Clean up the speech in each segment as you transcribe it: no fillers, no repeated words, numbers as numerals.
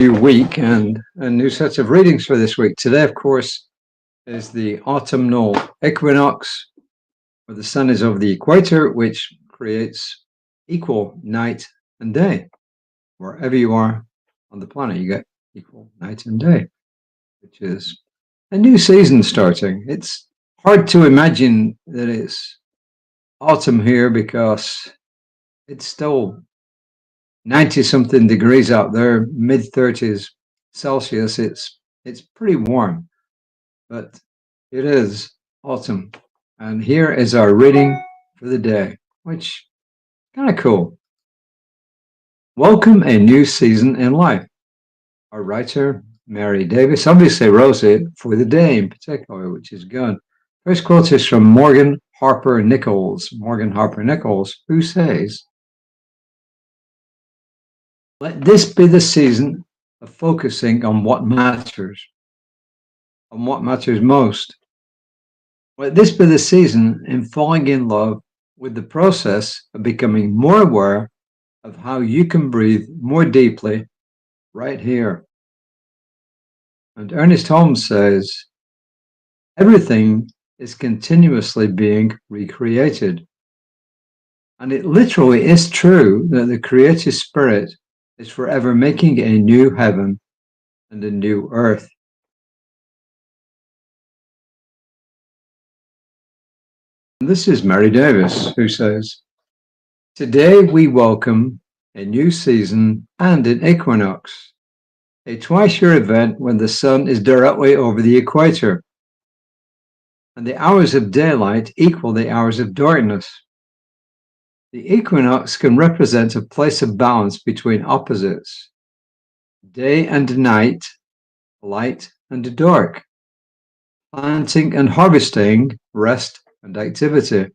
New week and a new set of readings for this week. Today, of course, is the autumnal equinox, where the sun is over the equator, which creates equal night and day. Wherever you are on the planet, you get equal night and day, which is a new season starting. It's hard to imagine that it's autumn here because it's still 90 something degrees out there, mid 30s Celsius. It's pretty warm, but it is autumn. And here is our reading for the day, which is kind of cool. Welcome a new season in life. Our writer, Mary Davis, obviously wrote it for the day in particular, which is good. First quote is from Morgan Harper Nichols, who says, "Let this be the season of focusing on what matters most. Let this be the season in falling in love with the process of becoming more aware of how you can breathe more deeply right here." And Ernest Holmes says, "Everything is continuously being recreated." And it literally is true that the creative spirit is forever making a new heaven and a new earth. And this is Mary Davis, who says, "Today we welcome a new season and an equinox, a twice-year event when the sun is directly over the equator, and the hours of daylight equal the hours of darkness. The equinox can represent a place of balance between opposites, day and night, light and dark, planting and harvesting, rest and activity."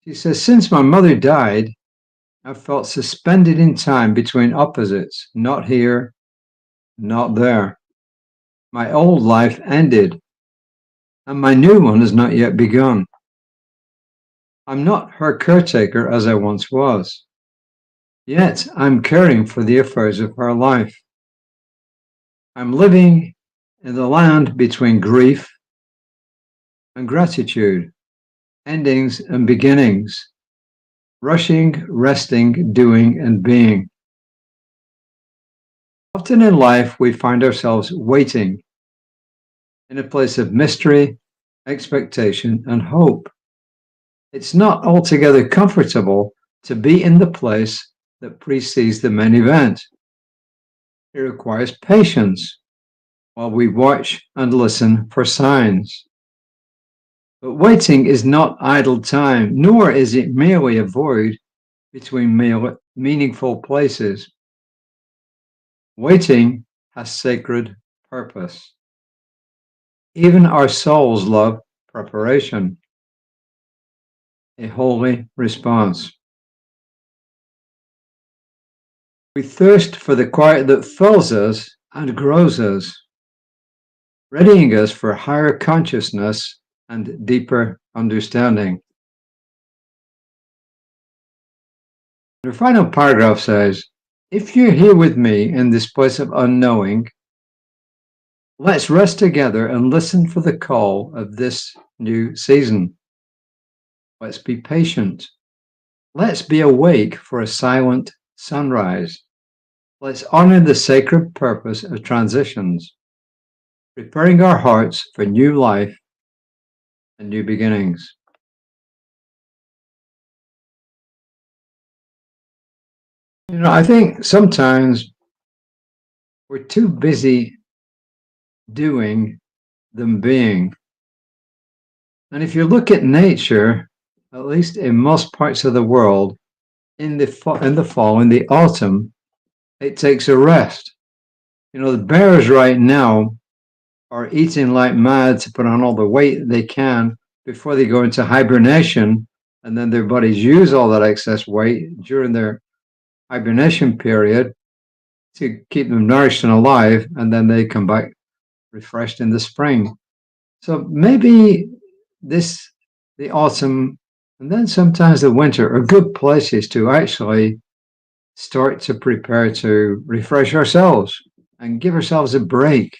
She says, "Since my mother died, I've felt suspended in time between opposites, not here, not there. My old life ended, and my new one has not yet begun. I'm not her caretaker as I once was, yet I'm caring for the affairs of her life. I'm living in the land between grief and gratitude, endings and beginnings, rushing, resting, doing, and being. Often in life, we find ourselves waiting in a place of mystery, expectation, and hope. It's not altogether comfortable to be in the place that precedes the main event. It requires patience while we watch and listen for signs. But waiting is not idle time, nor is it merely a void between meaningful places. Waiting has sacred purpose. Even our souls love preparation, a holy response. We thirst for the quiet that fills us and grows us, readying us for higher consciousness and deeper understanding." The final paragraph says, "If you're here with me in this place of unknowing, let's rest together and listen for the call of this new season. Let's be patient. Let's be awake for a silent sunrise. Let's honor the sacred purpose of transitions, preparing our hearts for new life and new beginnings." I think sometimes we're too busy doing than being. And if you look at nature, at least in most parts of the world, in the fall, in the autumn, it takes a rest. The bears right now are eating like mad to put on all the weight they can before they go into hibernation, and then their bodies use all that excess weight during their hibernation period to keep them nourished and alive, and then they come back refreshed in the spring. So maybe the autumn, and then sometimes the winter are good places to actually start to prepare to refresh ourselves and give ourselves a break.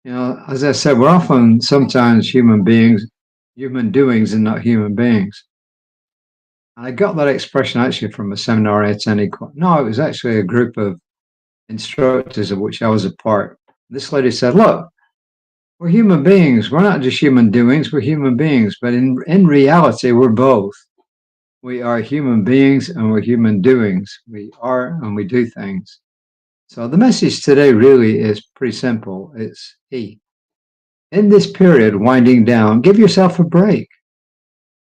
As I said, we're often sometimes human beings, human doings and not human beings. And I got that expression actually from a seminar I attended. No, it was actually a group of instructors of which I was a part. This lady said, look, we're human beings. We're not just human doings, we're human beings. But in reality, we're both. We are human beings and we're human doings. We are and we do things. So the message today really is pretty simple. It's in this period winding down, give yourself a break.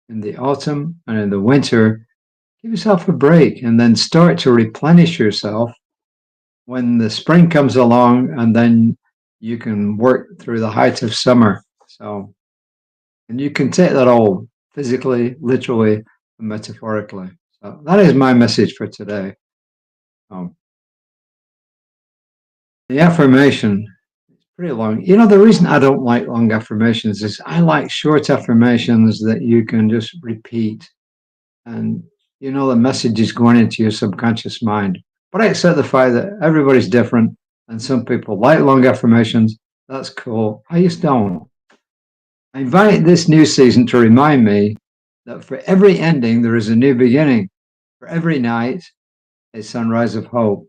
In the autumn and in the winter, give yourself a break and then start to replenish yourself when the spring comes along, and then you can work through the height of summer. So, and you can take that all physically, literally, and metaphorically. So that is my message for today. The affirmation is pretty long. The reason I don't like long affirmations is I like short affirmations that you can just repeat, and the message is going into your subconscious mind. But I accept the fact that everybody's different, and some people like long affirmations. That's cool. I just don't. I invite this new season to remind me that for every ending, there is a new beginning. For every night, a sunrise of hope.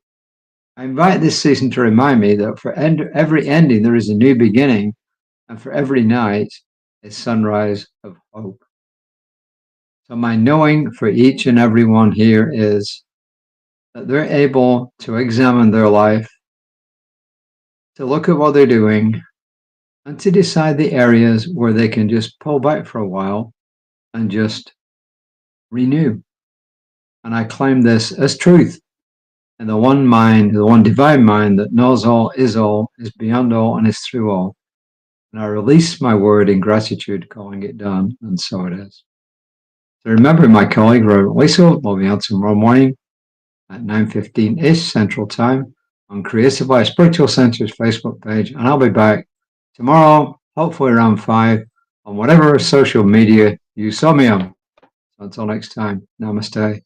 I invite this season to remind me that for every ending, there is a new beginning, and for every night, a sunrise of hope. So my knowing for each and every one here is that they're able to examine their life, to look at what they're doing, and to decide the areas where they can just pull back for a while and just renew. And I claim this as truth. And the one mind, the one divine mind that knows all, is beyond all, and is through all. And I release my word in gratitude, calling it done, and so it is. So remember, my colleague, Robert Wiesel, will be on tomorrow morning at 9:15-ish Central Time on Creative Life Spiritual Center's Facebook page. And I'll be back tomorrow, hopefully around 5, on whatever social media you saw me on. So until next time, namaste.